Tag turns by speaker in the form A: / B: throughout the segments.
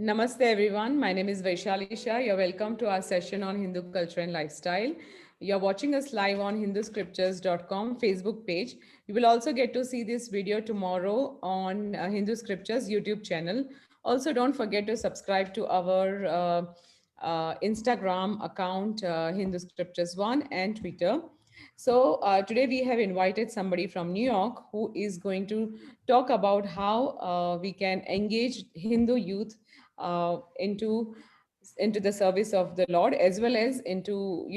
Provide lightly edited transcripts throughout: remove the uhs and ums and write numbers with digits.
A: Namaste everyone. My name is Vaishali Shah. You're welcome to our session on Hindu culture and lifestyle. You're watching us live on hinduscriptures.com Facebook page. You will also get to see this video tomorrow on Hindu Scriptures YouTube channel. Also, don't forget to subscribe to our Instagram account, Hindu Scriptures One, and Twitter. So today we have invited somebody from New York who is going to talk about how we can engage Hindu youth into the service of the Lord, as well as into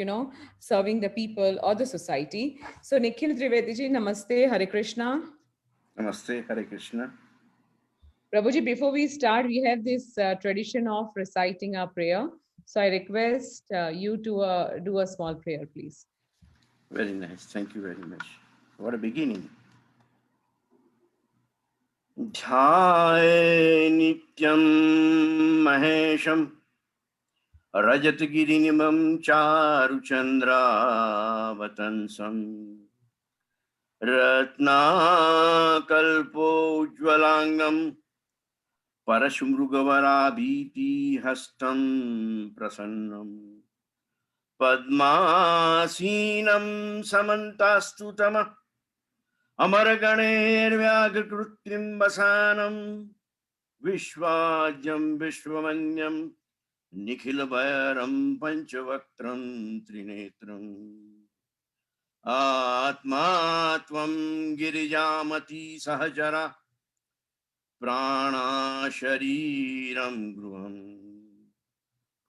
A: serving the people or the society. So Nikhil Trivedi ji, namaste, Hare Krishna.
B: Namaste, Hare Krishna.
A: Prabhuji, before we start, we have this tradition of reciting our prayer. So I request you to do a small prayer, please.
B: Very nice. Thank you very much. What a beginning. Dhyaye nityam mahesham rajatgirinimam charuchandravatansam ratnakalpo ujvalangam parashumrugavarabhiti hastam prasannam padmasinam samantastutama अमरगणैर्व्याघकृत्रिं वसानं विश्वाज्यं विश्वमन्यं निखिलभैरं पञ्चवक्त्रं त्रिनेत्रम् आत्मा त्वं गिरिजामती सहचरा प्राणाशरीरं गृहम्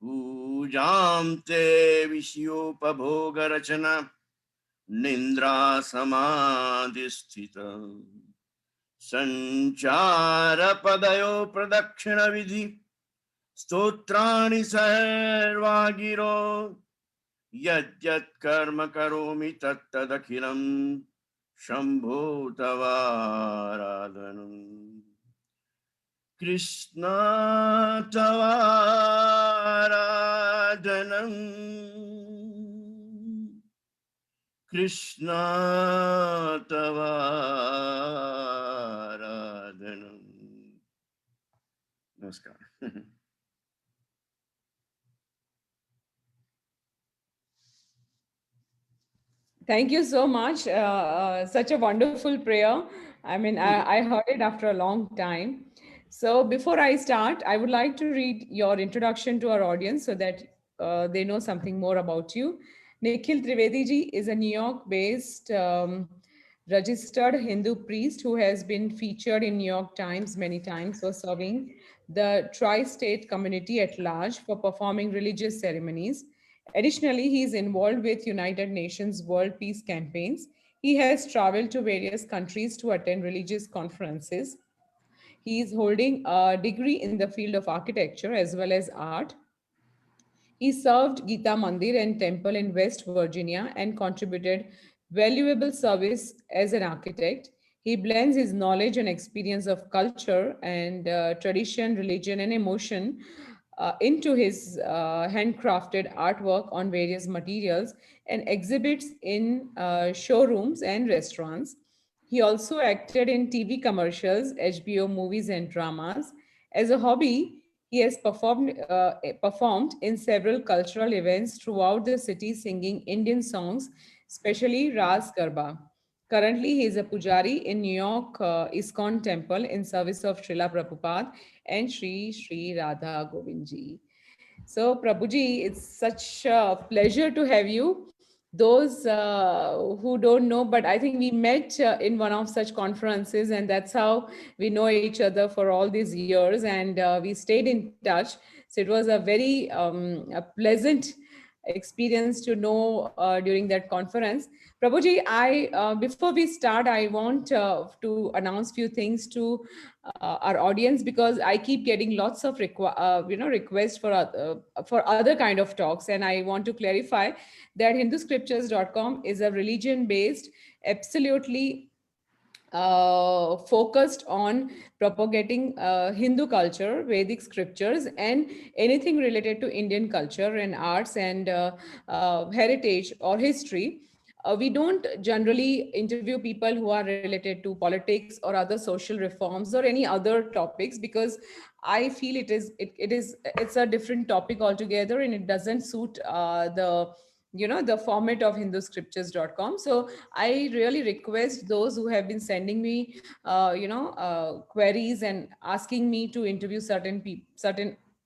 B: पूजां ते विषयोपभोगरचना निन्द्रा समाधिस्थित संचार पदयो प्रदक्षिण विधि स्तोत्राणि सर्वागिरो यद्यत् कर्म करोमि तत्तदखिलं Shambho तवाराधनम् Krishna तवाराधनम् Krishna Tavaradhanam. Namaskar.
A: Thank you so much. Such a wonderful prayer. I mean, I heard it after a long time. So, before I start, I would like to read your introduction to our audience so that they know something more about you. Nikhil Trivedi ji is a New York based registered Hindu priest who has been featured in New York Times many times for serving the tri state community at large for performing religious ceremonies. Additionally, he is involved with United Nations World Peace Campaigns. He has traveled to various countries to attend religious conferences. He is holding a degree in the field of architecture as well as art. He served Gita Mandir and Temple in West Virginia and contributed valuable service as an architect. He blends his knowledge and experience of culture and tradition, religion, and emotion into his handcrafted artwork on various materials and exhibits in showrooms and restaurants. He also acted in TV commercials, HBO movies, and dramas. As a hobby, he has performed in several cultural events throughout the city singing Indian songs, especially Ras Garba. Currently, he is a pujari in New York ISKCON temple in service of Srila Prabhupada and Sri Radha Govindji. So, Prabhuji, it's such a pleasure to have you. Those who don't know, but I think we met in one of such conferences, and that's how we know each other for all these years, and we stayed in touch. So it was a very a pleasant experience to know during that conference. Prabhuji, I before we start, I want to announce few things to our audience because I keep getting lots of requests for other kind of talks, and I want to clarify that hinduscriptures.com is a religion based, absolutely focused on propagating Hindu culture, Vedic scriptures, and anything related to Indian culture and arts and heritage or history. we don't generally interview people who are related to politics or other social reforms or any other topics, because I feel it's a different topic altogether, and it doesn't suit the format of hinduscriptures.com. So I really request those who have been sending me queries and asking me to interview certain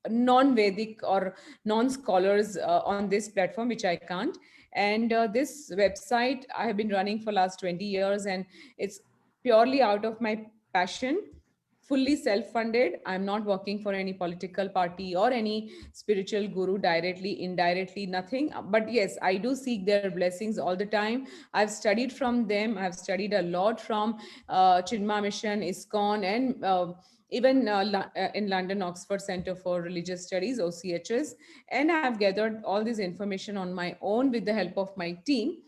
A: non-Vedic or non-scholars on this platform, which I can't. And this website I have been running for last 20 years, and it's purely out of my passion, fully self-funded. I'm not working for any political party or any spiritual guru, directly, indirectly, nothing. But yes, I do seek their blessings all the time. I've studied from them. I've studied a lot from Chinma Mission, ISKCON, and even in London, Oxford Center for Religious Studies, OCHS. And I've gathered all this information on my own with the help of my team.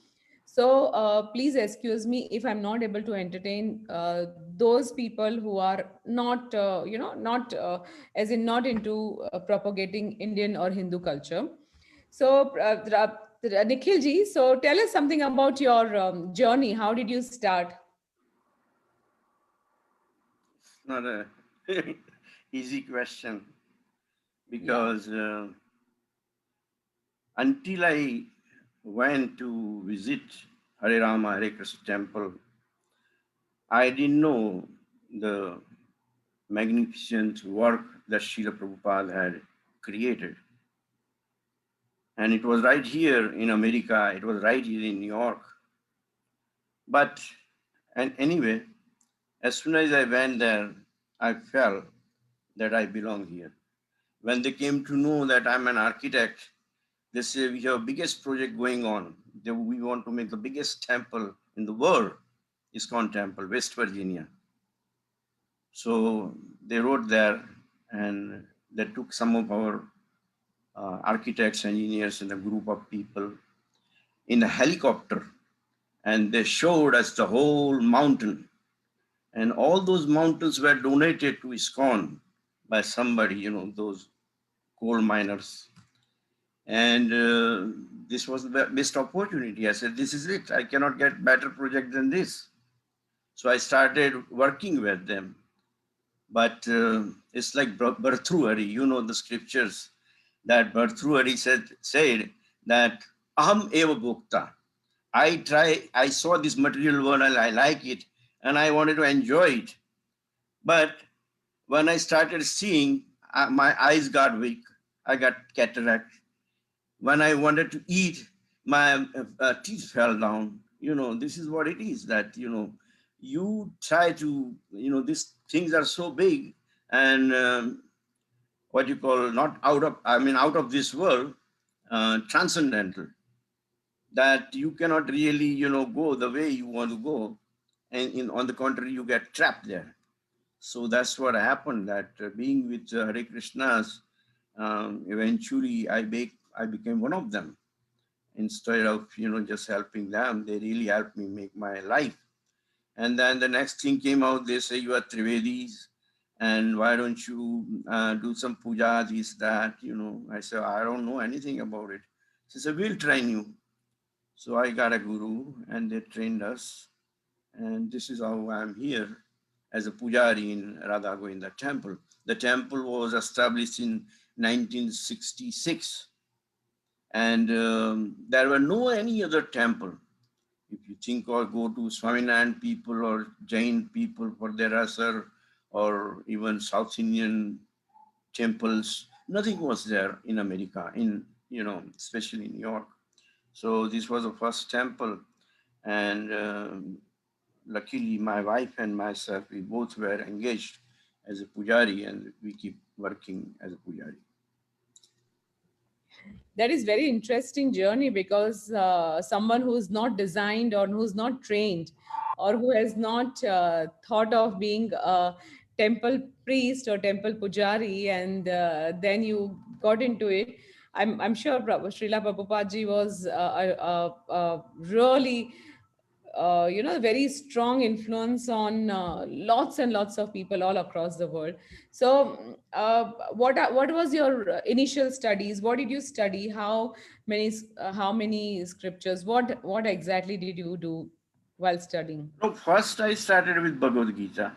A: So please excuse me if I'm not able to entertain those people who are not, not as in not into propagating Indian or Hindu culture. So, Nikhil ji, so tell us something about your journey. How did you start?
B: It's not a easy question
A: Yeah.
B: because until I went to visit Hare Rama Hare Krishna temple, I didn't know the magnificent work that Srila Prabhupada had created. And it was right here in America, it was right here in New York. But, and anyway, as soon as I went there, I felt that I belong here. When they came to know that I'm an architect, they say we have biggest project going on. We want to make the biggest temple in the world, ISKCON Temple, West Virginia. So they wrote there, and they took some of our architects, engineers, and a group of people in a helicopter, and they showed us the whole mountain. And all those mountains were donated to ISKCON by somebody, those coal miners. And this was the best opportunity. I said, this is it. I cannot get better project than this. So I started working with them. But it's like Bhartrihari, the scriptures that Bhartrihari said that Aham eva bhokta. I saw this material world and I like it and I wanted to enjoy it. But when I started seeing, my eyes got weak. I got cataract. When I wanted to eat, my teeth fell down. This is what it is that, you try to, these things are so big and what you call not out of this world, transcendental, that you cannot really, go the way you want to go. And on the contrary, you get trapped there. So that's what happened, that being with Hare Krishnas, eventually I became one of them. Instead of, just helping them, they really helped me make my life. And then the next thing came out, they say, you are Trivedis, and why don't you do some puja, this, that, I said, I don't know anything about it. She said, we'll train you. So I got a guru and they trained us. And this is how I'm here as a pujari in Radha Govinda temple. The temple was established in 1966. And there were no any other temple. If you think or go to Swaminarayan people or Jain people for their asar, or even South Indian temples, nothing was there in America, especially in New York. So this was the first temple. And luckily my wife and myself, we both were engaged as a pujari and we keep working as a pujari.
A: That is very interesting journey, because someone who's not designed or who's not trained or who has not thought of being a temple priest or temple pujari, and then you got into it. I'm sure Srila Prabhupada ji was really very strong influence on lots and lots of people all across the world. So what was your initial studies? What did you study? How many scriptures? What exactly did you do while studying?
B: No, first I started with Bhagavad Gita,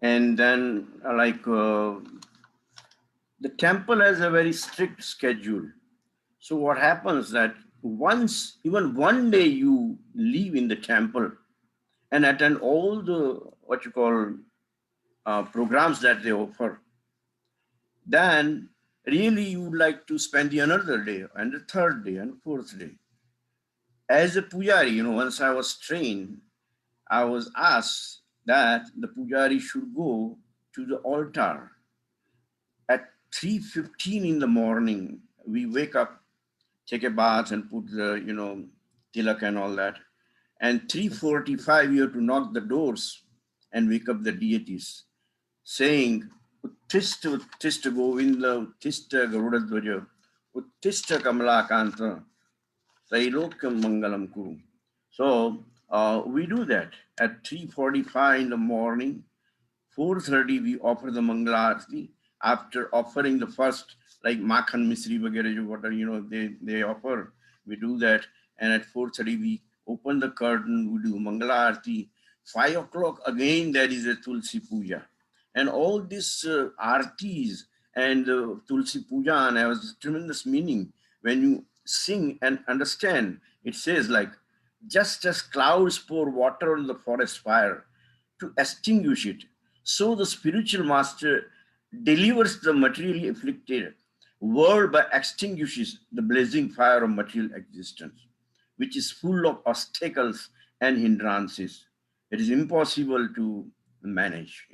B: and then the temple has a very strict schedule. So what happens that once, even one day you leave in the temple and attend all the what you call programs that they offer, then really you would like to spend the another day and the third day and fourth day. As a pujari, once I was trained, I was asked that the pujari should go to the altar at 3:15 in the morning. We wake up, take a bath and put the, tilak and all that. And 3:45, you have to knock the doors and wake up the deities, saying, Uttishta Uttishta Govinda, Uttishta Garudadvaja, Uttishta Kamalakanta, Sailokam Mangalam Kuru. So we do that at 3:45 in the morning. 4:30 we offer the Mangala Arati. After offering the first, like Makhan Misri Vagere, whatever they offer, we do that. And at 4:30 we open the curtain, we do Mangala Arati. 5 o'clock again there is a Tulsi Puja. And all these artis and Tulsi Puja and has tremendous meaning. When you sing and understand, it says like, just as clouds pour water on the forest fire to extinguish it, so the spiritual master delivers the materially afflicted world by extinguishes the blazing fire of material existence, which is full of obstacles and hindrances. It is impossible to manage.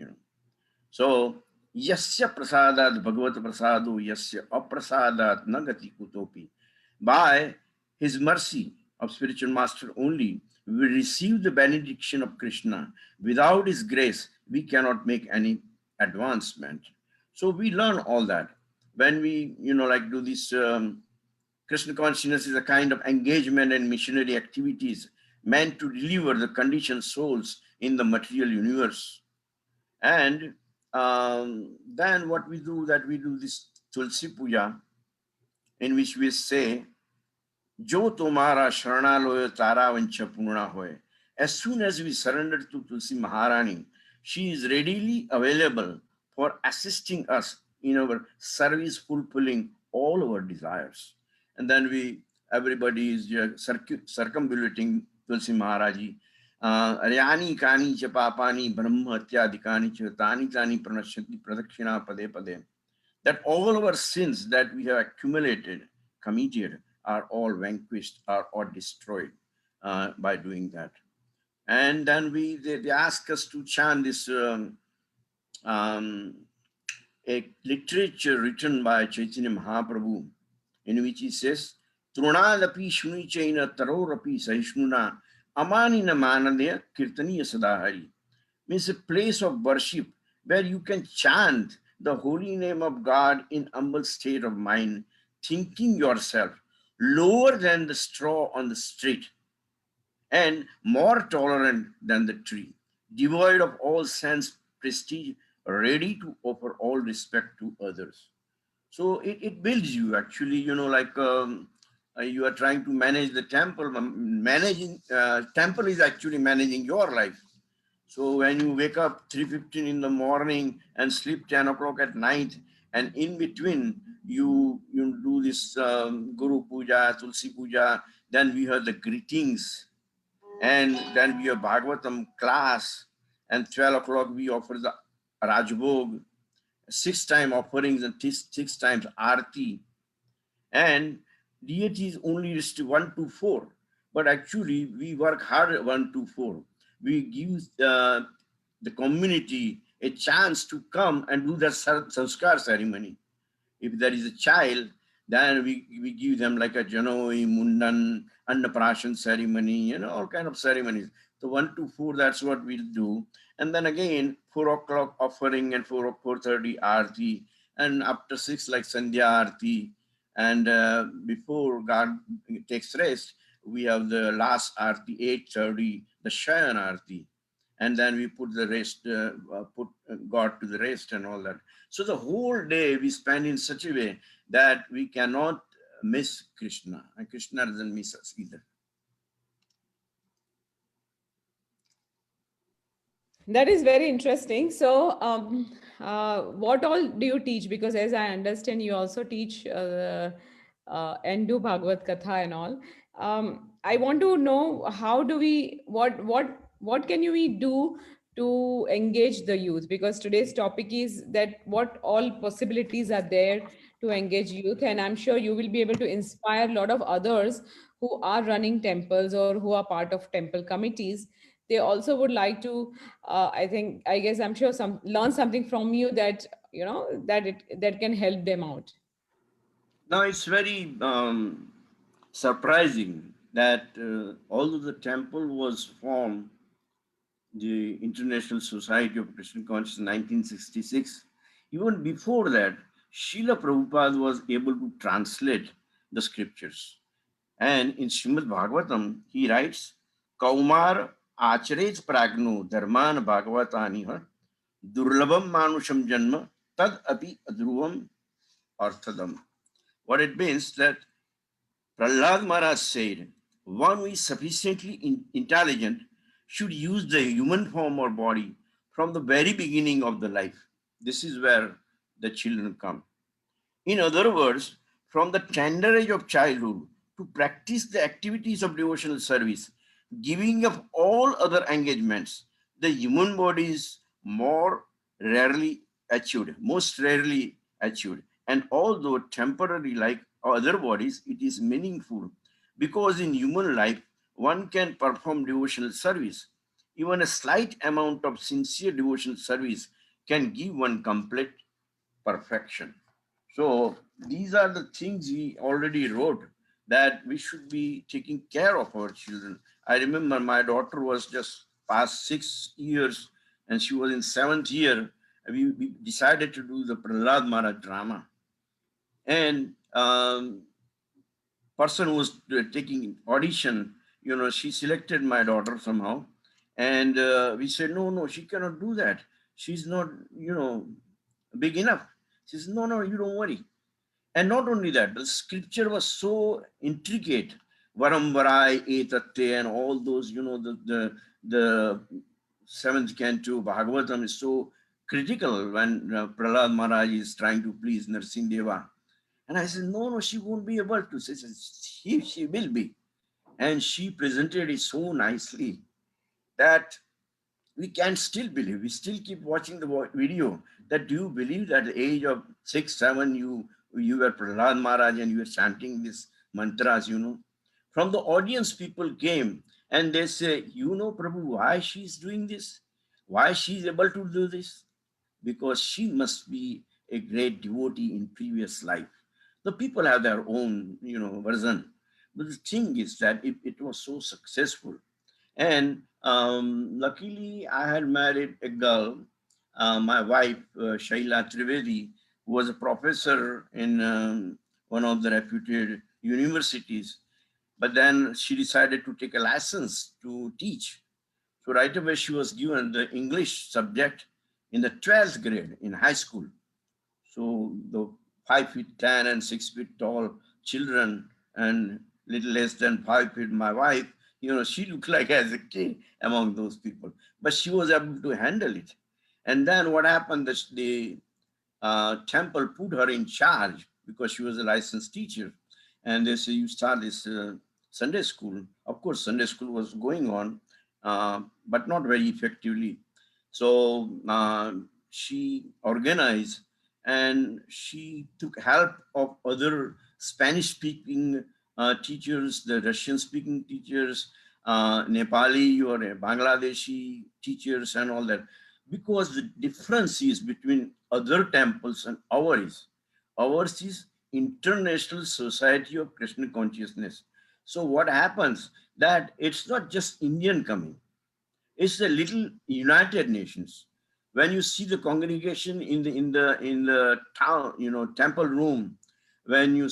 B: So, yasya prasadat bhagavat prasado yasya aprasadat nagati kutopi. By his mercy of spiritual master only, we receive the benediction of Krishna. Without his grace, we cannot make any advancement. So we learn all that. When we, do this Krishna consciousness is a kind of engagement in missionary activities meant to deliver the conditioned souls in the material universe. And then what we do, that we do this Tulsi Puja, in which we say, Jo Tomara Sharanaloya Tara Vancha Purna Hoy. As soon as we surrender to Tulsi Maharani, she is readily available for assisting us in our service, fulfilling all our desires. And then everybody is circumambulating Tulsi Maharaji. Aryani Kani Cha Papani Brahma Hatyadikani Cha Tani Tani Pranashanti Pradakshina Pade Pade. That all our sins that we have accumulated, committed, are all vanquished or destroyed by doing that. And then they ask us to chant this a literature written by Chaitanya Mahaprabhu, in which he says, Trunadapi Shuni Chaina Tarorapi Sahishnuna Amanina Manadya Kirtaniya Sadahari. Means a place of worship where you can chant the holy name of God in humble state of mind, thinking yourself lower than the straw on the street and more tolerant than the tree, devoid of all sense prestige, ready to offer all respect to others. So it builds you actually, you are trying to manage the temple. Managing temple is actually managing your life. So when you wake up 3:15 in the morning and sleep 10 o'clock at night, and in between you do this Guru Puja, Tulsi Puja, then we have the greetings, and then we have Bhagavatam class, and 12 o'clock we offer the Rajbhog, 6 time offerings and 6 times Arti, and deities only is to 1 to 4, but actually we work hard at 1 to 4. We give the community a chance to come and do the sanskar ceremony. If there is a child, then we give them like a Janoi, Mundan, Annaprashan ceremony, all kind of ceremonies. So 1 to 4, that's what we'll do. And then again, 4 o'clock offering and 4:30 Aarti, and after 6 like Sandhya Aarti. And before God takes rest, we have the last arti, 8:30, the Shayan arti, and then we put the rest, put God to the rest and all that. So the whole day we spend in such a way that we cannot miss Krishna, and Krishna doesn't miss us either.
A: That is very interesting. So, what all do you teach? Because as I understand, you also teach and do Bhagavad Katha and all. I want to know how do we what can we do to engage the youth? Because today's topic is that what all possibilities are there to engage youth, and I'm sure you will be able to inspire a lot of others who are running temples or who are part of temple committees. They also would like to I guess I'm sure some learn something from you that that that can help them out.
B: Now it's very surprising that although the temple was formed, the International Society of Krishna Consciousness in 1966, even before that, Srila Prabhupada was able to translate the scriptures. And in Srimad Bhagavatam, he writes, Kaumar Acharej Pragno Dharman Bhagavataniha Durlabam Manusham Janma Tad Api Adruvam Arthadam. What it means that Prahlad Maharaj said, one who is sufficiently intelligent should use the human form or body from the very beginning of the life. This is where the children come. In other words, from the tender age of childhood to practice the activities of devotional service, giving up all other engagements, the human body is more rarely achieved, most rarely achieved. And although temporary like other bodies, it is meaningful because in human life, one can perform devotional service. Even a slight amount of sincere devotional service can give one complete perfection. So these are the things he already wrote that we should be taking care of our children. I remember my daughter was just past 6 years and she was in seventh year. We decided to do the Prahlad Maharaj drama. And person who was taking audition, she selected my daughter somehow. And we said, no, she cannot do that. She's not, big enough. She says, no, you don't worry. And not only that, the scripture was so intricate. Varamvarai etate and all those, the seventh canto Bhagavatam is so critical when Prahlad Maharaj is trying to please Narsinghdeva. And I said, no, she won't be able to. She says, she will be. And she presented it so nicely that we can still believe. We still keep watching the video. That do you believe that at the age of 6, 7, you were Prahlad Maharaj and you were chanting these mantras. From the audience, people came and they say, Prabhu, why she's doing this? Why she's able to do this? Because she must be a great devotee in previous life. The people have their own, version. But the thing is that it was so successful. And luckily, I had married a girl, my wife, Shaila Trivedi, who was a professor in one of the reputed universities. But then she decided to take a license to teach. So right away, she was given the English subject in the 12th grade in high school. So the 5 feet 10 and 6 feet tall children and little less than 5 feet, my wife, she looked like as a kid among those people, but she was able to handle it. And then what happened? The temple put her in charge because she was a licensed teacher. And they say, you start this Sunday school. Of course, Sunday school was going on, but not very effectively. So she organized and she took help of other Spanish speaking teachers, the Russian speaking teachers, Nepali or Bangladeshi teachers, and all that. Because the difference is between other temples and ours is International Society of Krishna Consciousness. So what happens that it's not just Indian coming, it's the little United Nations. When you see the congregation in the town, temple room, when you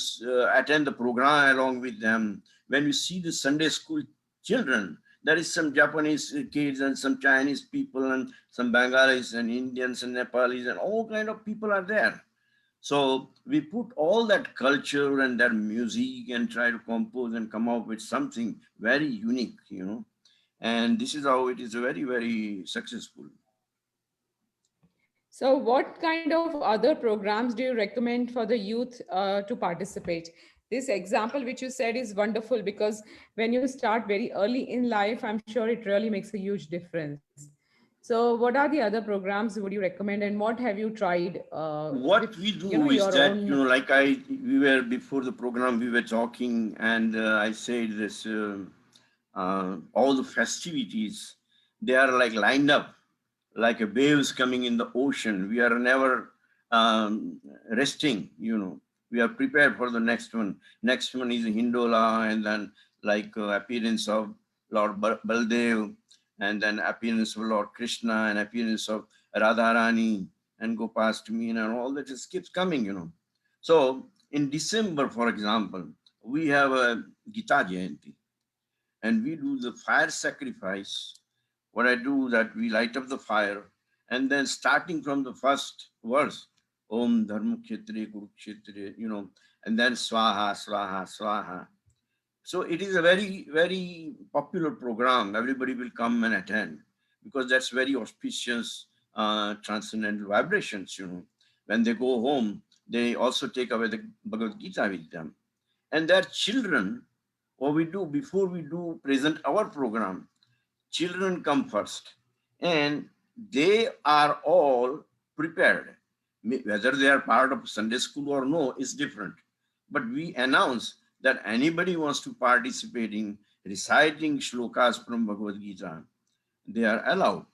B: attend the program along with them, when you see the Sunday school children, there is some Japanese kids and some Chinese people and some Bengalis and Indians and Nepalis and all kind of people are there. So we put all that culture and that music and try to compose and come up with something very unique, and this is how it is very, very successful.
A: So, what kind of other programs do you recommend for the youth to participate? This example, which you said, is wonderful because when you start very early in life, I'm sure it really makes a huge difference. So, what are the other programs would you recommend, and what have you tried with
B: What we do is
A: your
B: that,
A: own?
B: like we were before the program, we were talking, and I said this, all the festivities, they are like lined up like a waves coming in the ocean. We are never resting. We are prepared for the next one. Next one is Hindola, and then like appearance of Lord Baldev, and then appearance of Lord Krishna, and appearance of Radharani, and go past me, and all that just keeps coming. So in December, for example, we have a Gita Jayanti, and we do the fire sacrifice. What I do that we light up the fire, and then starting from the first verse, Om Dharma Kshetre Kurukshetre, and then Swaha, Swaha, Swaha. So it is a very, very popular program. Everybody will come and attend because that's very auspicious, transcendental vibrations. When they go home, they also take away the Bhagavad Gita with them. And their children, what we do before we do present our program, children come first, and they are all prepared. Whether they are part of Sunday school or no is different, but we announce that anybody wants to participate in reciting shlokas from Bhagavad Gita, they are allowed,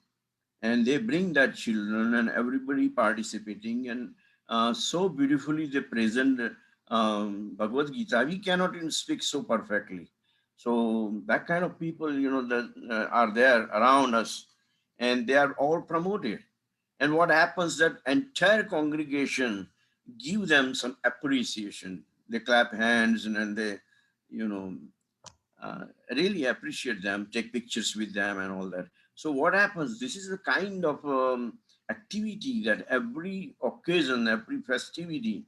B: and they bring that children and everybody participating, and so beautifully they present Bhagavad Gita. We cannot even speak so perfectly. So that kind of people, that are there around us, and they are all promoted. And what happens that entire congregation give them some appreciation. They clap hands, and then they, you know, really appreciate them, take pictures with them, and all that. So what happens? This is the kind of activity that every occasion, every festivity,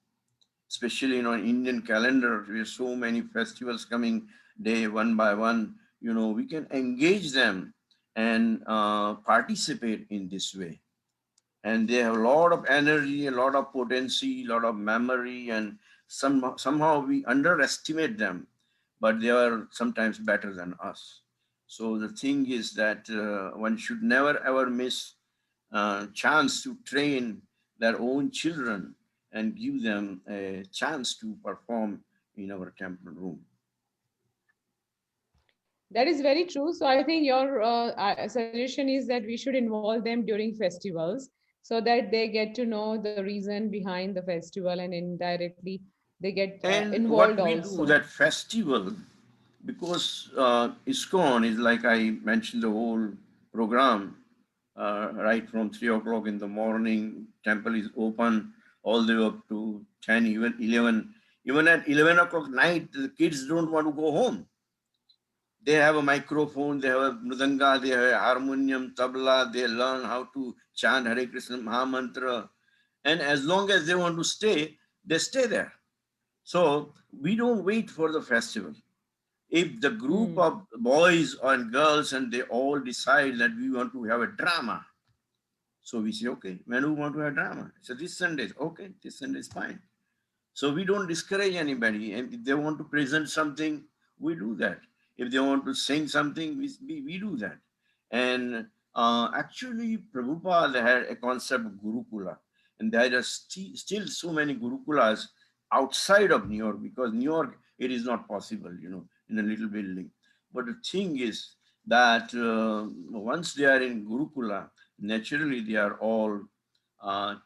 B: especially in our Indian calendar, we have so many festivals coming day one by one. We can engage them and participate in this way, and they have a lot of energy, a lot of potency, a lot of memory, and somehow we underestimate them, but they are sometimes better than us. So the thing is that one should never ever miss chance to train their own children and give them a chance to perform in our temple room.
A: That is very true. So I think your suggestion is that we should involve them during festivals so that they get to know the reason behind the festival and indirectly they get
B: And
A: involved
B: what we do
A: also.
B: that festival, because ISKCON is, like I mentioned, the whole program, right from 3 o'clock in the morning, temple is open all the way up to 10, even 11. Even at 11 o'clock night, the kids don't want to go home. They have a microphone, they have a mridanga, they have a harmonium, tabla, they learn how to chant Hare Krishna Mahamantra. And as long as they want to stay, they stay there. So we don't wait for the festival. If the group
A: Hmm.
B: of boys and girls and they all decide that we want to have a drama, so we say, okay, when do we want to have drama? So this Sunday, okay, this Sunday is fine. So we don't discourage anybody. And if they want to present something, we do that. If they want to sing something, we do that. And actually, Prabhupada had a concept of Gurukula. And there are still so many Gurukulas outside of New York, because New York, it is not possible, in a little building. But the thing is that once they are in Gurukula, naturally they are all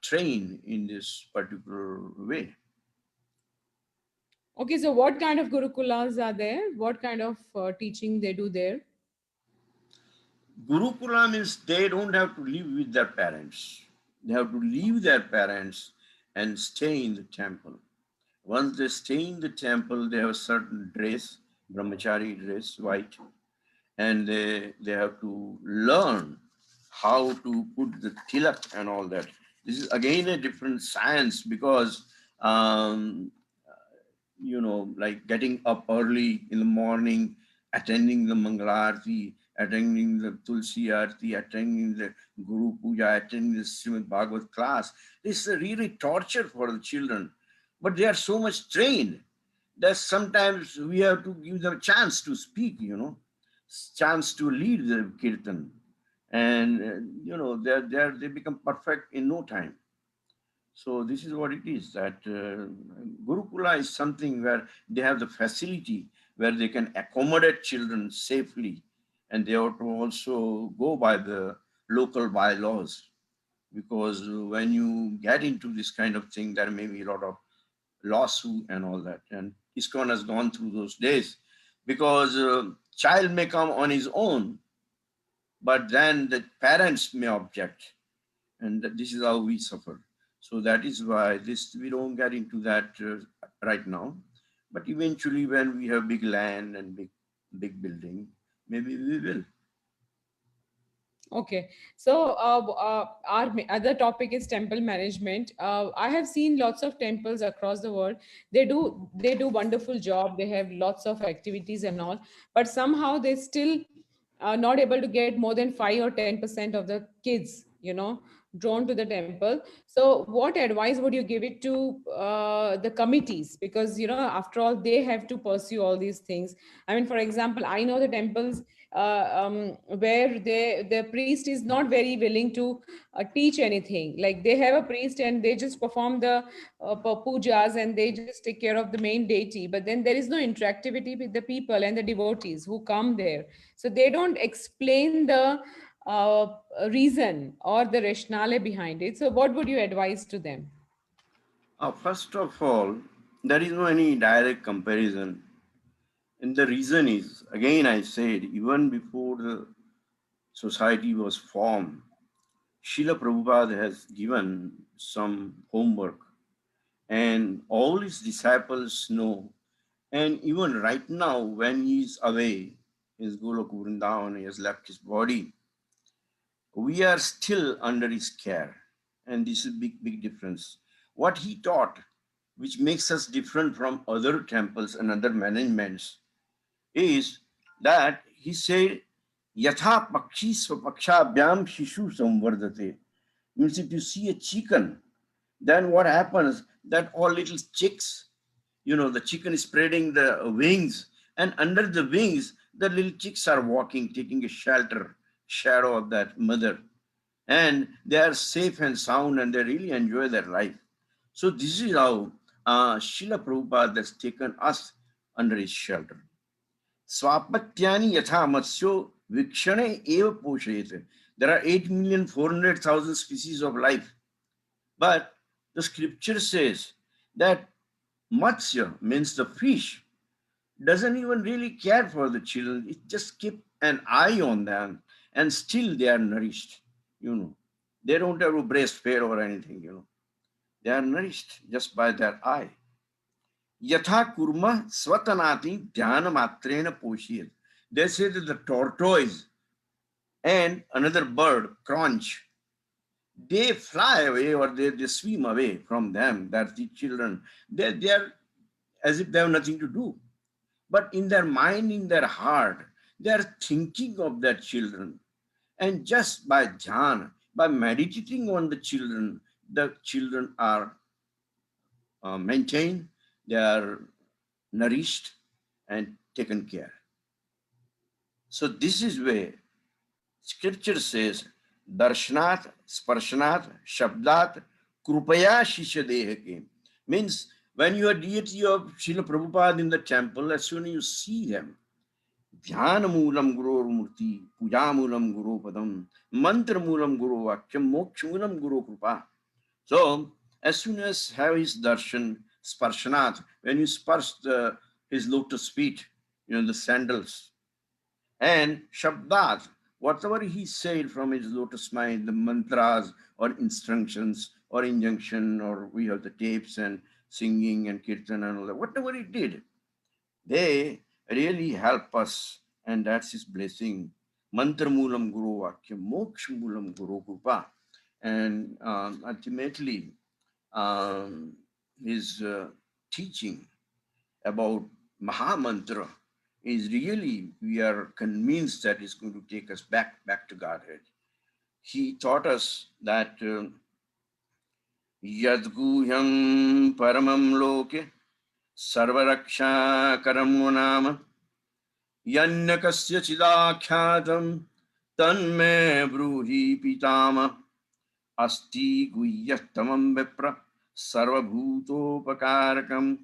B: trained in this particular way.
A: Okay, so what kind of gurukulas are there? What kind of teaching they do there?
B: Gurukula means they don't have to live with their parents. They have to leave their parents and stay in the temple. Once they stay in the temple, they have a certain dress, brahmachari dress, white, and they have to learn how to put the tilak and all that. This is again a different science because um, like getting up early in the morning, attending the Mangalarti, attending the Tulsi Arti, attending the Guru Puja, attending the Srimad Bhagavad class. This is really torture for the children. But they are so much trained that sometimes we have to give them a chance to speak, chance to lead the kirtan. And, they become perfect in no time. So this is what it is, that Gurukula is something where they have the facility where they can accommodate children safely, and they ought to also go by the local bylaws, because when you get into this kind of thing, there may be a lot of lawsuit and all that. And ISKCON has gone through those days because child may come on his own, but then the parents may object, and this is how we suffer. So that is why this we don't get into that right now. But eventually, when we have big land and big building, maybe we will.
A: Okay, so other topic is temple management. I have seen lots of temples across the world. They do wonderful job. They have lots of activities and all, but somehow they still are not able to get more than 5 or 10% of the kids, drawn to the temple. So, what advice would you give it to the committees? Because after all, they have to pursue all these things. I mean, for example, I know the temples where the priest is not very willing to teach anything. Like they have a priest and they just perform the pujas and they just take care of the main deity. But then there is no interactivity with the people and the devotees who come there. So they don't explain the uh, reason or the rationale behind it. So what would you advise to them?
B: First of all, there is no any direct comparison. And the reason is, again, I said, even before the society was formed, Srila Prabhupada has given some homework, and all his disciples know. And even right now, when he is away, his Golok Vrindavan, he has left his body, we are still under his care. And this is a big difference. What he taught, which makes us different from other temples and other managements, is that he said, Yatha pakshi swapakshabhyam shishu samvardate. Means if you see a chicken, then what happens? That all little chicks, the chicken is spreading the wings, and under the wings, the little chicks are walking, taking a shadow of that mother. And they are safe and sound, and they really enjoy their life. So this is how Srila Prabhupada has taken us under his shelter. Swapatyani yatha matsyo vikshane eva poshayate. There are 8,400,000 species of life. But the scripture says that Matsya means the fish doesn't even really care for the children. It just keep an eye on them, and still they are nourished. You know, they don't have to breastfeed or anything. They are nourished just by their eye. Yatha kurma swatanati dhyana matrena poshiyat. They say that the tortoise and another bird, conch, they fly away, or they swim away from them. That's the children. They are as if they have nothing to do. But in their mind, in their heart, they are thinking of their children. And just by jhana, by meditating on the children are maintained, they are nourished and taken care. So this is where scripture says, Darshanat, Sparshanat, Shabdat, Krupaya Shisha Dehake. Means when you are deity of Srila Prabhupada in the temple, as soon as you see them, Dhyanamoolam Guru Murti, Pujamulam Guru Padam, Mantramulam Guru Vakyam, Mokshamulam Guru Krupa. So, as soon as have his darshan, sparshanat, when you sparsh his lotus feet, the sandals, and shabdat, whatever he said from his lotus mind, the mantras or instructions or injunction, or we have the tapes and singing and kirtan and all that, whatever he did, they really help us, and that's his blessing. Mantra Moolam Guru Vakya, Moksha Moolam Guru Krupa. And ultimately, um, his teaching about Mahamantra is really, we are convinced that it's going to take us back to Godhead. He taught us that Yadguhyam Paramam Loke Sarvaraksha Karam Nama Yannakasya Chidakhyatam Tanme Bruhi Pitama Asti Guhyattamam Vipra Sarvabhutopakarakam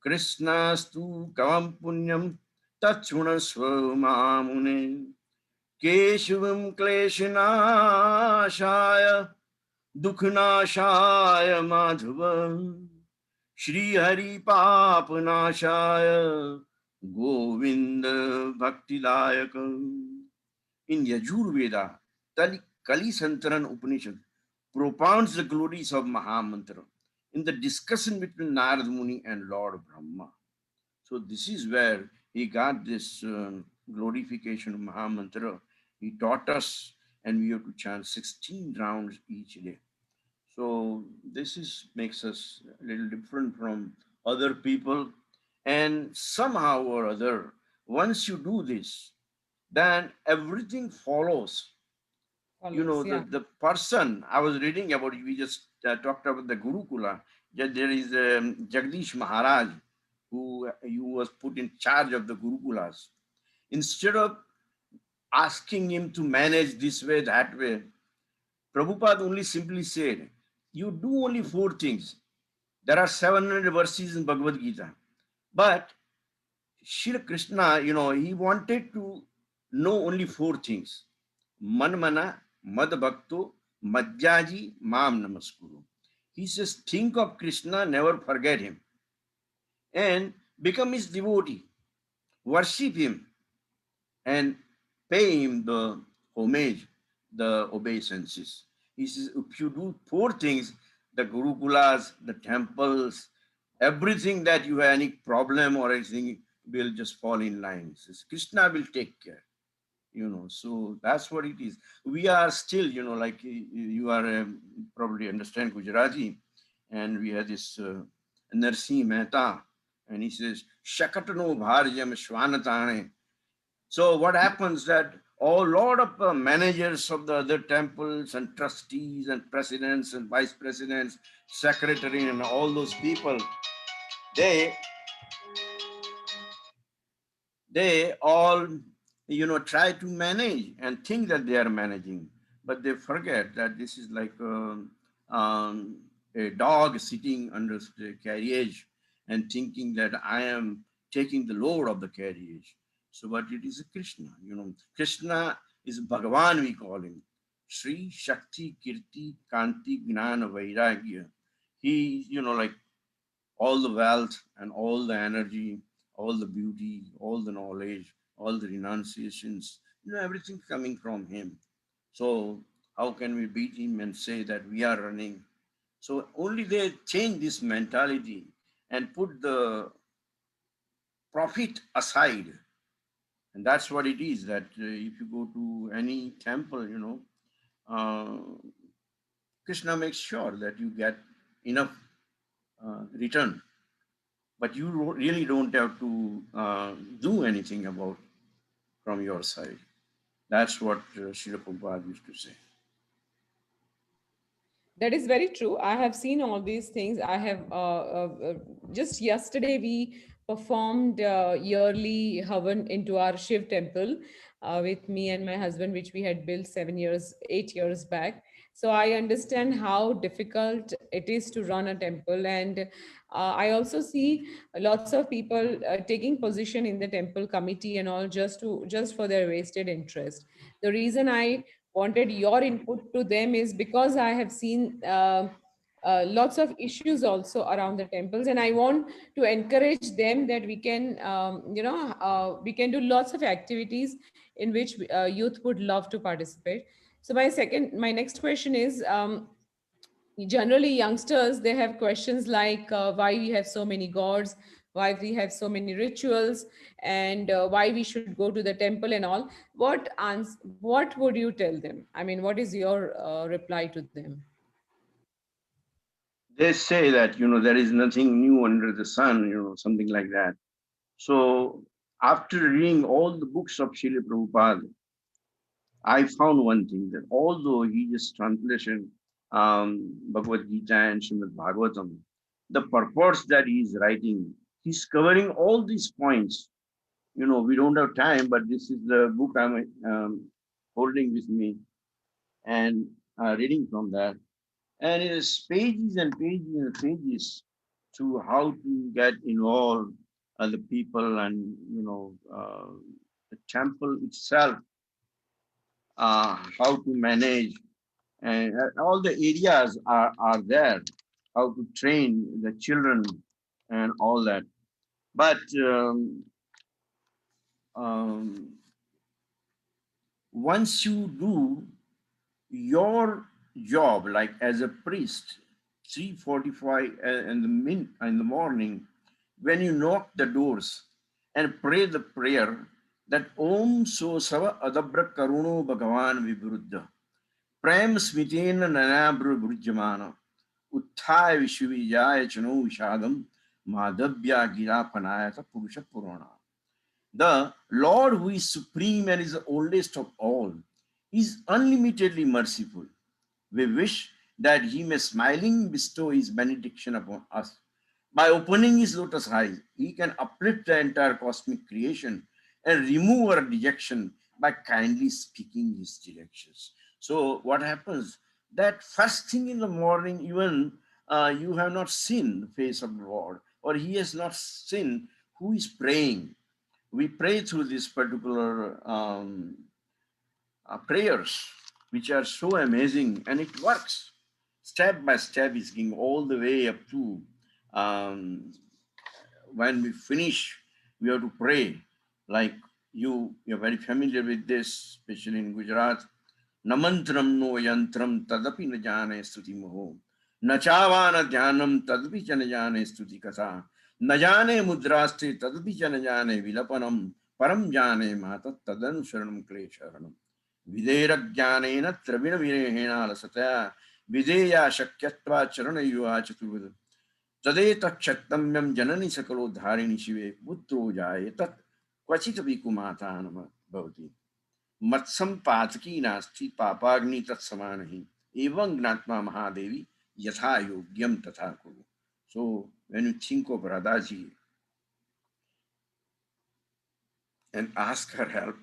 B: Krishnastu Kavam Punyam Tachunasva Mamune Keshavam Kleshanashaya Dukhanashaya Madhava Shri Hari Papanashaya Govinda Bhakti Layaka. In Yajurveda, Kali Santaran Upanishad propounds the glories of Mahamantra in the discussion between Narad Muni and Lord Brahma. So this is where he got this glorification of Mahamantra. He taught us, and we have to chant 16 rounds each day. So this is makes us a little different from other people. And somehow or other, once you do this, then everything follows. You
A: Follows.
B: know,
A: Yeah.
B: the person I was reading about, we just talked about the Gurukula. There is Jagdish Maharaj who was put in charge of the Gurukulas. Instead of asking him to manage this way, that way, Prabhupada only simply said, you do only four things. There are 700 verses in Bhagavad Gita. But Shri Krishna, he wanted to know only four things. Manmana, Mad Bhakto, Madhyaji, Mam Namaskuru. He says, think of Krishna, never forget him, and become his devotee. Worship him and pay him the homage, the obeisances. He says, if you do four things, the Gurukulas, the temples, everything that you have any problem or anything will just fall in line. He says, Krishna will take care. So that's what it is. We are still, like you are probably understand Gujarati, and we have this Narsi Mehta, and he says, Shakatano Bharjam Shwanatane. So what happens that a lot of managers of the other temples and trustees and presidents and vice presidents, secretary and all those people, they they all try to manage and think that they are managing, but they forget that this is like a dog sitting under the carriage and thinking that I am taking the load of the carriage. So but it is a Krishna. Krishna is Bhagavan, we call him. Sri Shakti Kirti Kanti Gnana Vairagya. He like all the wealth and all the energy, all the beauty, all the knowledge, all the renunciations, everything coming from him. So how can we beat him and say that we are running? So only they change this mentality and put the profit aside. And that's what it is that if you go to any temple, uh, Krishna makes sure that you get enough return, but you really don't have to do anything about from your side. That's what Srila Prabhupada used to say.
A: That is very true. I have seen all these things. I have just yesterday we performed yearly havan into our Shiv temple with me and my husband, which we had built 7 years, 8 years back. So I understand how difficult it is to run a temple, and I also see lots of people taking position in the temple committee and all just for their wasted interest. The reason I wanted your input to them is because I have seen lots of issues also around the temples, and I want to encourage them that we can, we can do lots of activities in which youth would love to participate. So my next question is. generally youngsters, they have questions like why we have so many gods, why we have so many rituals, and why we should go to the temple and all. What would you tell them? I mean, what is your reply to them?
B: They say that, there is nothing new under the sun, something like that. So after reading all the books of Srila Prabhupada, I found one thing, that although he just translated Bhagavad Gita and Srimad Bhagavatam, the purpose that he is writing, he's covering all these points. We don't have time, but this is the book I'm holding with me and reading from that. And it is pages and pages and pages to how to get involved the people, and the temple itself, how to manage, and all the areas are there, how to train the children and all that. But um, once you do your job, like as a priest, 3:45 in the morning, when you knock the doors and pray the prayer that Om So Sava Adabra Karuno Bhagavan Vibruddha Prem Smitena Nanabru Brujamana Utthaya Vishvijaya Chano Vishadam Madhavya Gira Panayata Purusha Purana. The Lord, who is supreme and is the oldest of all, is unlimitedly merciful. We wish that he may smiling bestow his benediction upon us. By opening his lotus eyes, he can uplift the entire cosmic creation and remove our dejection by kindly speaking his directions. So, what happens? That first thing in the morning, even you have not seen the face of the Lord, or he has not seen who is praying. We pray through this particular prayers, which are so amazing, and it works. Step by step, is going all the way up to um, when we finish, we have to pray. Like you're very familiar with this, especially in Gujarat. Namantram no yantram tadapi na jane stuti moho. Nachavana dhyanam tadapi chana jane stuti kasa. Najane mudraste tadapi chana jane vilapanam. Param jane mata tadanu sharanam klesharanam. Videerajnanena trabina virehena lasataya. Videya shakyatva charana yuva chaturvada. तदेतक्षक्तम्यम जननी सकलो धारिणी शिवे पुत्रो जाये तत् क्वचिदपि कुमाता नम भवति मत्सम पातकी नास्ति पापाग्नि तत्समानहि एवं ज्ञात्मा महादेवी यथा योग्यम तथा कुरु. So when you think of Radhaji and ask her help,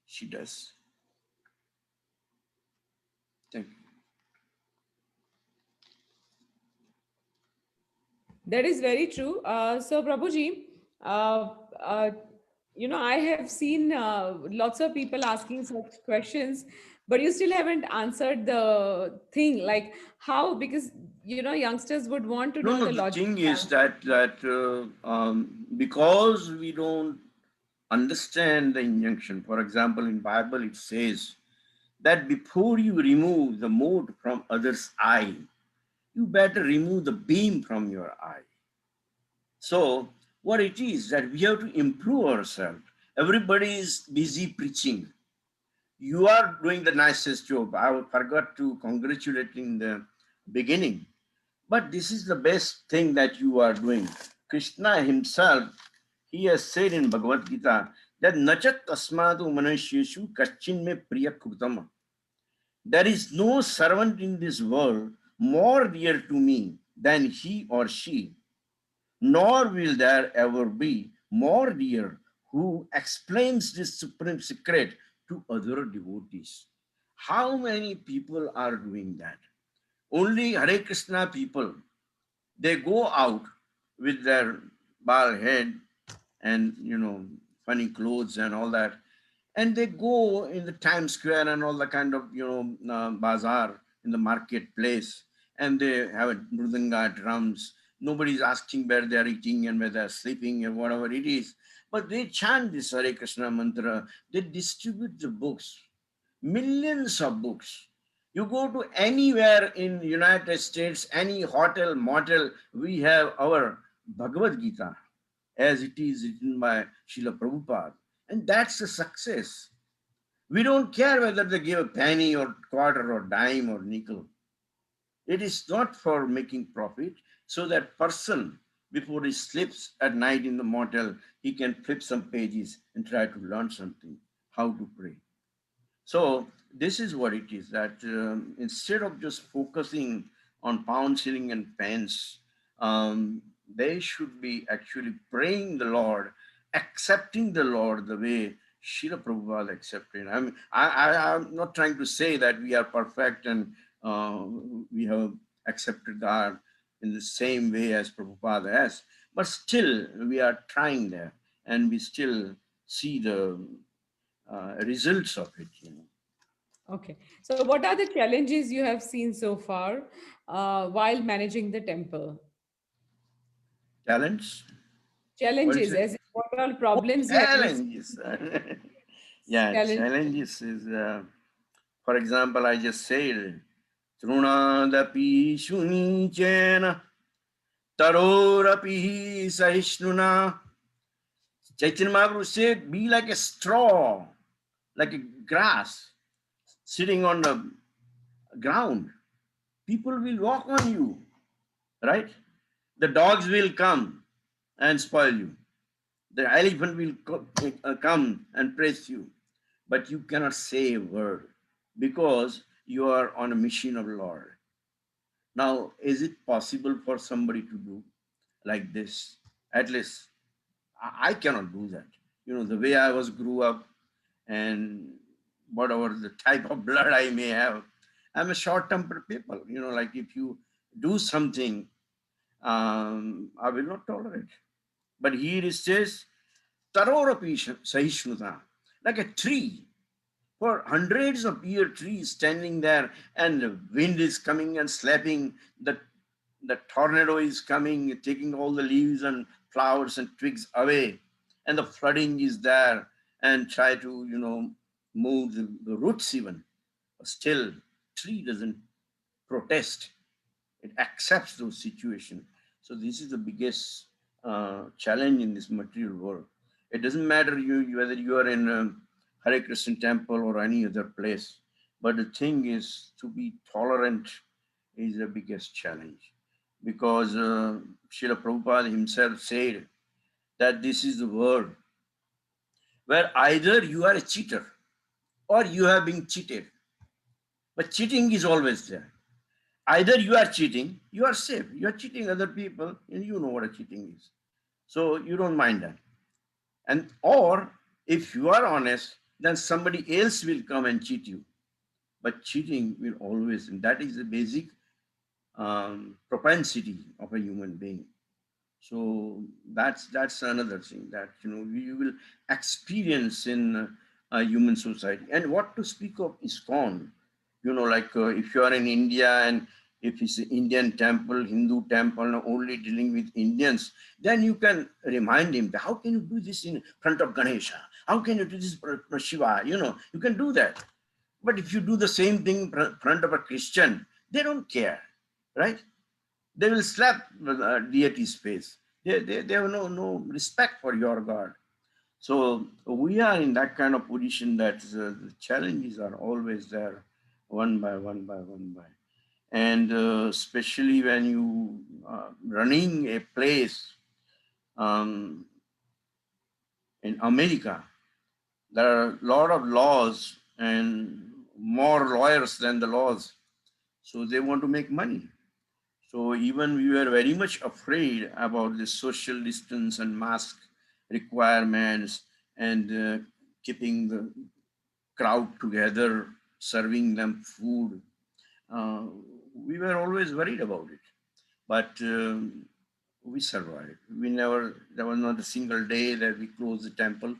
B: she does. Thank you.
A: That is very true. So, Prabhuji, uh, uh, I have seen lots of people asking such questions, but you still haven't answered the thing, like how, because, youngsters would want to
B: No,
A: know
B: no.
A: the
B: The
A: logic.
B: thing is that because we don't understand the injunction. For example, in Bible it says that before you remove the mote from others' eye, you better remove the beam from your eye. So what it is that we have to improve ourselves. Everybody is busy preaching. You are doing the nicest job. I forgot to congratulate in the beginning. But this is the best thing that you are doing. Krishna himself, he has said in Bhagavad Gita that Nachat Tasmatu Manusheshu Kachin me Priya Krutam. There is no servant in this world more dear to me than he or she, nor will there ever be more dear who explains this supreme secret to other devotees. How many people are doing that? Only Hare Krishna people, they go out with their bald head and funny clothes and all that, and they go in the Times Square and all the kind of bazaar in the marketplace, and they have a mridanga drums. Nobody's asking where they're eating and where they're sleeping and whatever it is, but they chant this Hare Krishna mantra. They distribute the books, millions of books. You go to anywhere in United States, any hotel, motel, we have our Bhagavad Gita as it is written by Srila Prabhupada. And that's a success. We don't care whether they give a penny or quarter or dime or nickel. It is not for making profit. So that person, before he sleeps at night in the motel, he can flip some pages and try to learn something, how to pray. So this is what it is, that instead of just focusing on pound, shilling, and pence, they should be actually praying the Lord, accepting the Lord the way Srila Prabhupada accepted. I'm not trying to say that we are perfect and uh, we have accepted God in the same way as Prabhupada has, but still we are trying there, and we still see the results of it.
A: Okay. So, what are the challenges you have seen so far while managing the temple?
B: Talents? What is
A: Challenges,
B: it?
A: as in what all
B: Oh,
A: problems have you seen?
B: challenges. Yeah,
A: Challenges.
B: challenges is, for example, I just said, Trunadapi Shunichena, Tarorapi Sahishnuna. Chaitanya Mahaprabhu said, be like a straw, like a grass sitting on the ground. People will walk on you, right? The dogs will come and spoil you. The elephant will come and press you, but you cannot say a word because you are on a mission of Lord. Now, is it possible for somebody to do like this? At least I cannot do that. The way I was grew up and whatever the type of blood I may have, I'm a short-tempered people. Like if you do something, I will not tolerate. But here it says, Tarorapi Sahishnuta, like a tree. For hundreds of year trees standing there, and the wind is coming and slapping, the tornado is coming, taking all the leaves and flowers and twigs away, and the flooding is there, and try to, move the roots even. Still, tree doesn't protest. It accepts those situations. So this is the biggest challenge in this material world. It doesn't matter whether you are in Hare Krishna temple or any other place, but the thing is to be tolerant is the biggest challenge, because Srila Prabhupada himself said that this is the world where either you are a cheater or you have been cheated, but cheating is always there. Either you are cheating, you are safe. You are cheating other people, and you know what a cheating is. So you don't mind that. And or if you are honest, then somebody else will come and cheat you. But cheating will always, and that is the basic propensity of a human being. So that's another thing that we will experience in a human society. And what to speak of ISKCON, like if you are in India and if it's an Indian temple, Hindu temple, and only dealing with Indians, then you can remind him that how can you do this in front of Ganesha? How can you do this for Shiva? You can do that. But if you do the same thing in front of a Christian, they don't care, right? They will slap deity's face. They have no respect for your God. So we are in that kind of position that the challenges are always there, one by one by one by. And especially when you running a place um, in America, there are a lot of laws and more lawyers than the laws. So they want to make money. So even we were very much afraid about the social distance and mask requirements and keeping the crowd together, serving them food. Uh, we were always worried about it, but we survived. There was not a single day that we closed the temple.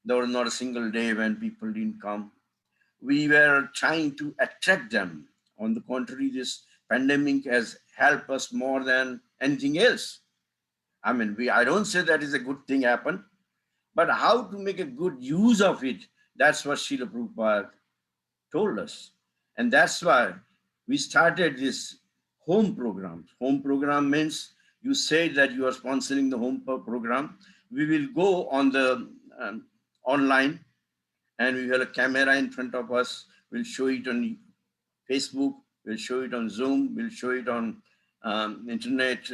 B: There was not a single day when people didn't come. We were trying to attract them. On the contrary, this pandemic has helped us more than anything else. I don't say that is a good thing happened, but how to make a good use of it, that's what Srila Prabhupada told us. And that's why we started this home program. Home program means you say that you are sponsoring the home program. We will go on the online, and we have a camera in front of us. We'll show it on Facebook, we'll show it on Zoom, we'll show it on internet,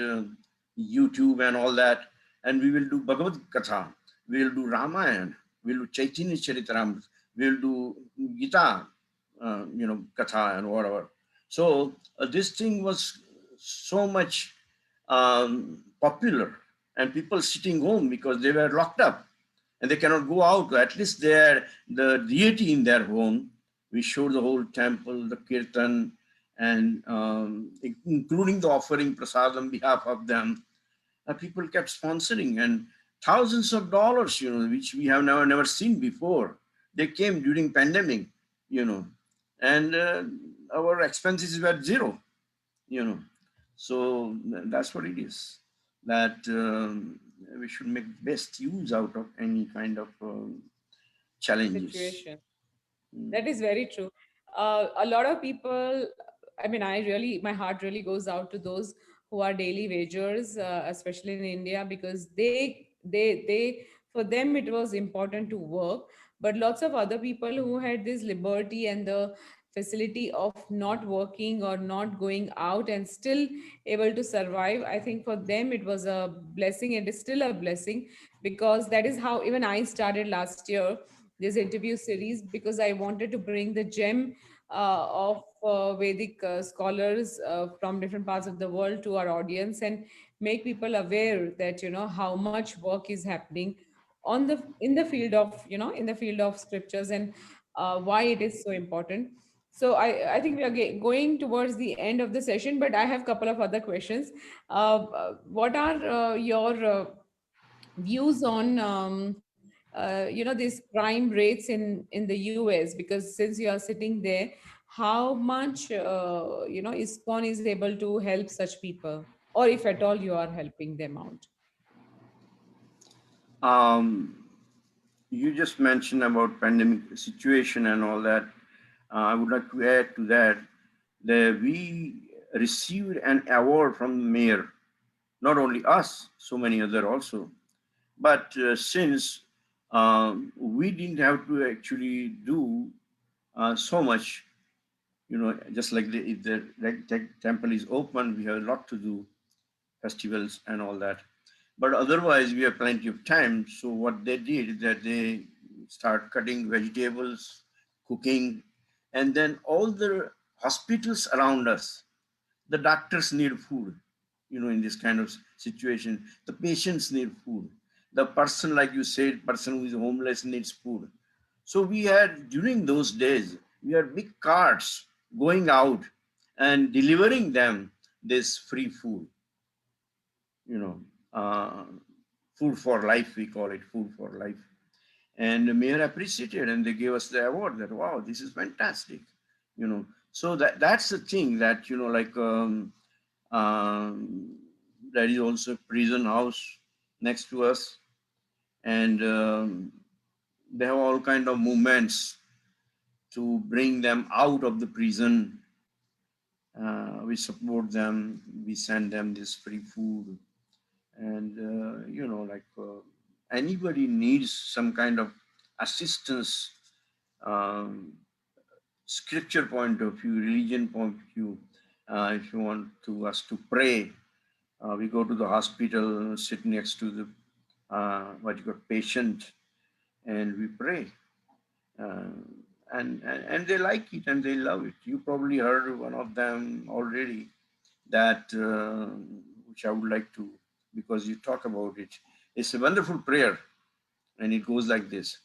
B: YouTube, and all that. And we will do Bhagavad Katha, we'll do Ramayana, we'll do Chaitanya Charitamrita, we'll do Gita, Katha and whatever. So this thing was so much popular, and people sitting home because they were locked up and they cannot go out. At least they are the deity in their home. We showed the whole temple, the kirtan, and including the offering prasad on behalf of them. People kept sponsoring, and thousands of dollars, which we have never seen before. They came during pandemic, and our expenses were zero, you know. So that's what it is. That we should make best use out of any kind of challenges.
A: Situation.
B: Mm.
A: That is very true. A lot of people, I mean, my heart really goes out to those who are daily wagers, especially in India, because for them, it was important to work. But lots of other people who had this liberty and the facility of not working or not going out and still able to survive, I think for them it was a blessing. It is still a blessing, because that is how even I started last year this interview series, because I wanted to bring the gem of Vedic scholars from different parts of the world to our audience and make people aware that how much work is happening on the in the field of in the field of scriptures, and why it is so important. So I think we are going towards the end of the session, but I have a couple of other questions. What are your views on these crime rates in the US? Because since you are sitting there, how much ISKCON is able to help such people, or if at all you are helping them out?
B: Um, you just mentioned about pandemic situation and all that. I would like to add to that that we received an award from the mayor, not only us, so many other also. But since we didn't have to actually do so much, just like if the temple is open, we have a lot to do, festivals and all that. But otherwise, we have plenty of time. So what they did is that they start cutting vegetables, cooking, and then all the hospitals around us, the doctors need food, in this kind of situation. The patients need food. The person, like you said, person who is homeless needs food. So we had, during those days, we had big carts going out and delivering them this free food, you know, uh, food for life, we call it food for life. And the mayor appreciated and they gave us the award that, wow, this is fantastic, So that's the thing that, um, there is also a prison house next to us. And they have all kind of movements to bring them out of the prison. We support them, we send them this free food, and anybody needs some kind of assistance, um, scripture point of view, religion point of view. If you want to us to pray, we go to the hospital, sit next to the what you call patient, and we pray. uh, and they like it and they love it. You probably heard one of them already, that which I would like to, because you talk about it. It's a wonderful prayer, and it goes like this: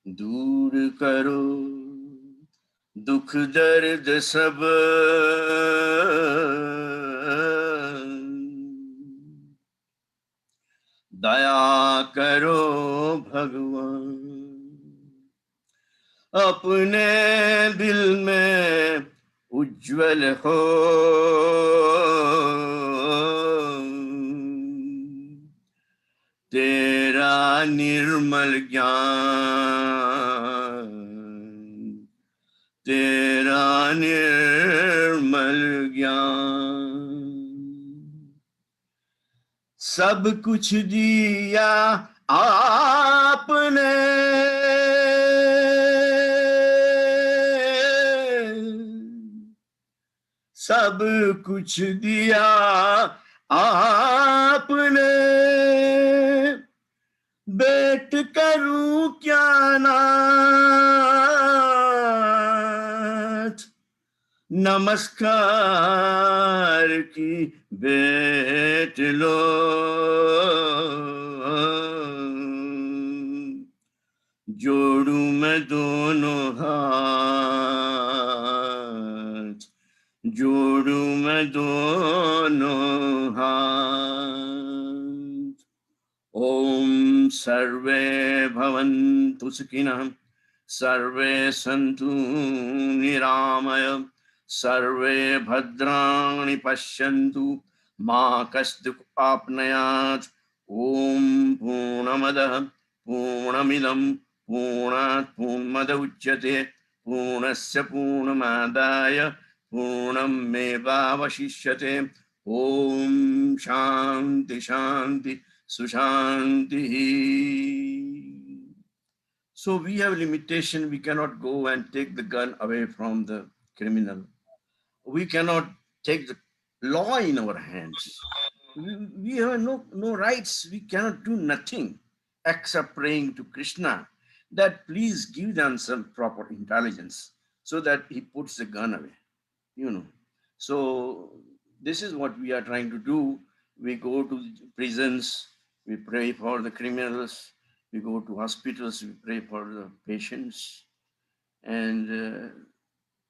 B: दूर करो दुख दर्द सब, दया करो भगवान, अपने दिल में उज्जवल हो तेरा निर्मल ज्ञान, तेरा निर्मल ज्ञान, सब कुछ दिया आपने, सब कुछ दिया आपने, बेट करूं क्या नाथ, नमस्कार की भेंट लो, जोड़ू मैं दोनों हाथ, जोड़ू मैं दोनों हाथ। ओम सर्वे भवन्तु सुखिनः, सर्वे सन्तु निरामय, सर्वे भद्राणि पश्यन्तु, मा कश्चित् आपनुयात्। ओम पूर्णमदः पूर्णमिदं पूर्णात् पूर्णमुदच्यते, पूर्णस्य पूर्णमादाय पूर्णमेवावशिष्यते। ओम शांति शांति Sushanti. So we have limitation. We cannot go and take the gun away from the criminal. We cannot take the law in our hands. We have no rights. We cannot do nothing except praying to Krishna that please give them some proper intelligence so that he puts the gun away. You know. So this is what we are trying to do. We go to prisons, we pray for the criminals, we go to hospitals, we pray for the patients, and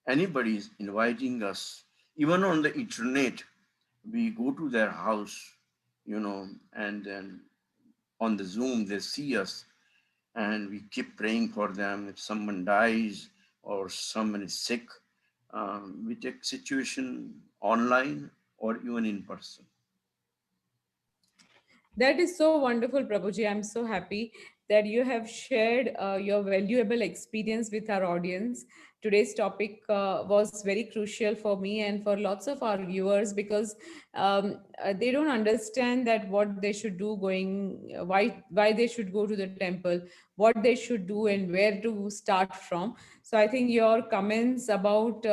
B: anybody is inviting us, even on the internet, we go to their house, and then on the Zoom they see us, and we keep praying for them. If someone dies or someone is sick, we take situation online or even in person.
A: That is so wonderful, Prabhuji. I'm so happy that you have shared your valuable experience with our audience. Today's topic was very crucial for me and for lots of our viewers because they don't understand that what they should do going, why they should go to the temple, what they should do, and where to start from. So I think your comments about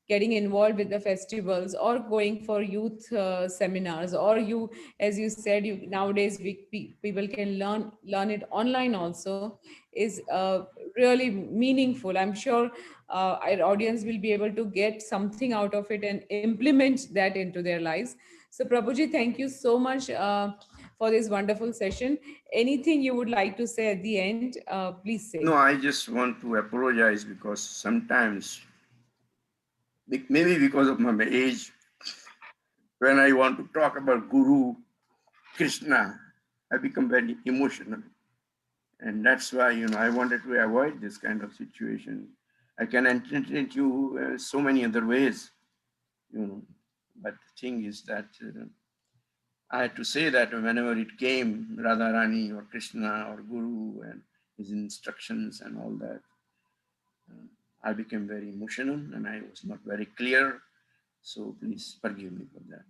A: getting involved with the festivals or going for youth seminars, or you, as you said, you nowadays people can learn it online also, is really meaningful. I'm sure our audience will be able to get something out of it and implement that into their lives. So Prabhuji, thank you so much for this wonderful session. Anything you would like to say at the end, please say.
B: No, I just want to apologize because sometimes, maybe because of my age, when I want to talk about Guru, Krishna, I become very emotional. And that's why, I wanted to avoid this kind of situation. I can entertain you so many other ways, you know. But the thing is that I had to say that whenever it came, Radharani or Krishna or Guru and his instructions and all that, uh, I became very emotional and I was not very clear. So please forgive me for that.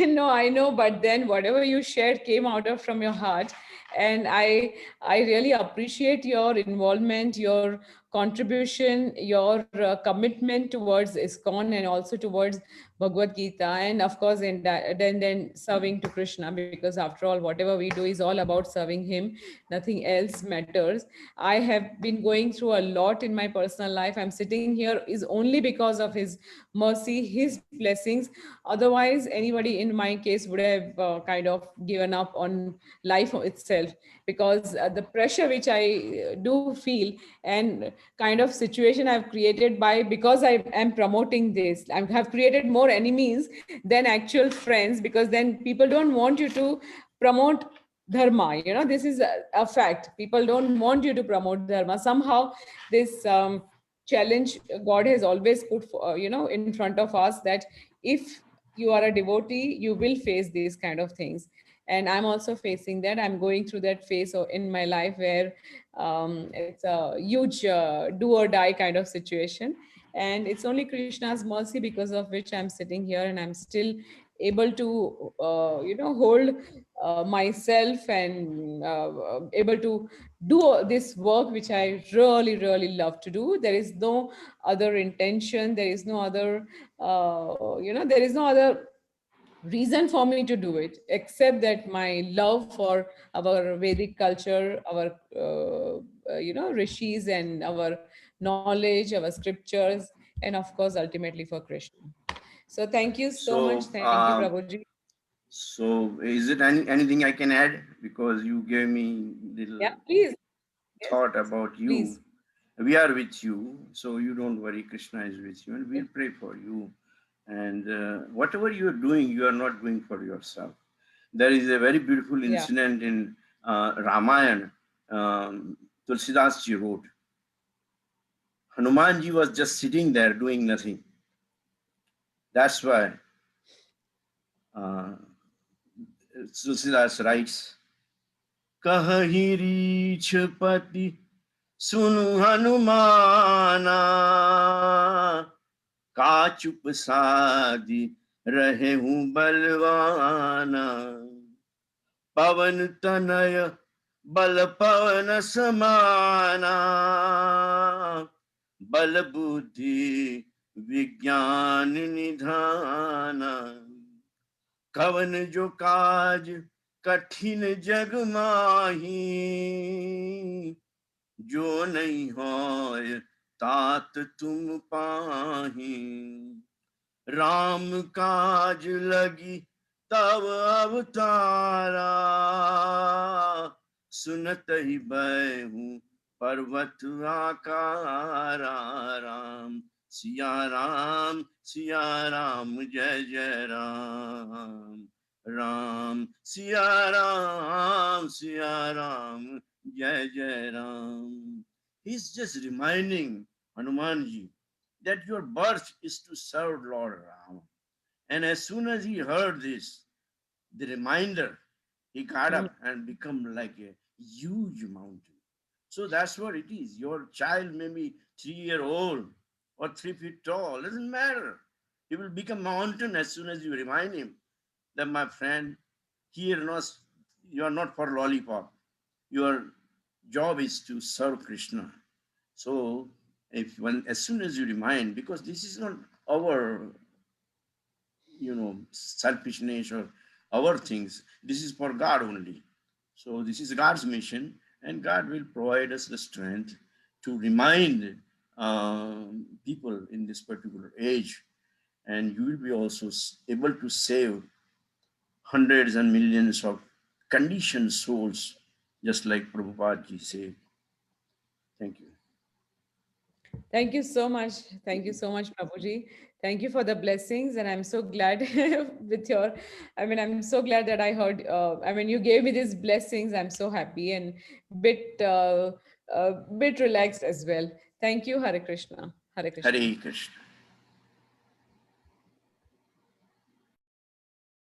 A: No, I know, but then whatever you shared came out of from your heart, and I really appreciate your involvement, your contribution, your commitment towards ISKCON and also towards Bhagavad Gita, and of course, then serving to Krishna, because after all, whatever we do is all about serving Him. Nothing else matters. I have been going through a lot in my personal life. I'm sitting here is only because of His mercy, His blessings. Otherwise, anybody in my case would have kind of given up on life itself, because the pressure which I do feel, and kind of situation I've created by, because I am promoting this, I have created more enemies than actual friends, because then people don't want you to promote dharma. This is a fact. People don't want you to promote dharma. Somehow this challenge God has always put in front of us, that if you are a devotee, you will face these kind of things. And I'm also facing that. I'm going through that phase in my life where it's a huge do or die kind of situation. And it's only Krishna's mercy because of which I'm sitting here and I'm still able to hold myself and able to do this work which I really really love to do. There is no other intention, there is no other there is no other reason for me to do it except that my love for our Vedic culture, our rishis and our knowledge, our scriptures, and of course ultimately for Krishna. So thank you so much,
B: So,
A: thank you Prabhuji.
B: is it anything I can add? Because you gave me little
A: Yeah, please. Yes,
B: thought about you.
A: please.
B: We are with you, so you don't worry. Krishna is with you, and we'll pray for you. And whatever you are doing, you are not doing for yourself. There is a very beautiful
A: Yeah.
B: incident in Ramayana. Tulsidas ji wrote, Hanumanji was just sitting there doing nothing. That's why uh, Tulsidas writes, Kahi Richpati Sunu Hanumana का चुप सादी रहे हूँ बलवाना पवन तनय बल पवन समाना बल बुद्धि विज्ञान निधाना कवन जो काज कठिन जग माही जो नहीं होय तात तुम पाही राम काज लगी तब अवतारा सुनत ही बैहूं पर्वत आकारा राम सिया राम जय जय राम राम सिया राम जय जय Ram. He's just reminding Hanumanji that your birth is to serve Lord Rama. And as soon as he heard this, the reminder, he got
A: Mhm.
B: up and become like a huge mountain. So that's what it is. Your child may be 3 year old or 3 feet tall, doesn't matter. He will become mountain as soon as you remind him that my friend, here not you are not for lollipop. Your job is to serve Krishna. So if when as soon as you remind, because this is not our selfishness or our things, this is for God only. So this is God's mission, and God will provide us the strength to remind people in this particular age, and you will be also able to save hundreds and millions of conditioned souls, just like Prabhupada ji said. Thank you.
A: Thank you so much. Thank you so much, Prabhuji. Thank you for the blessings. And I'm so glad with your, I'm so glad that I heard, you gave me these blessings. I'm so happy and bit relaxed as well. Thank you, Hare Krishna. Hare Krishna.
B: Hare Krishna.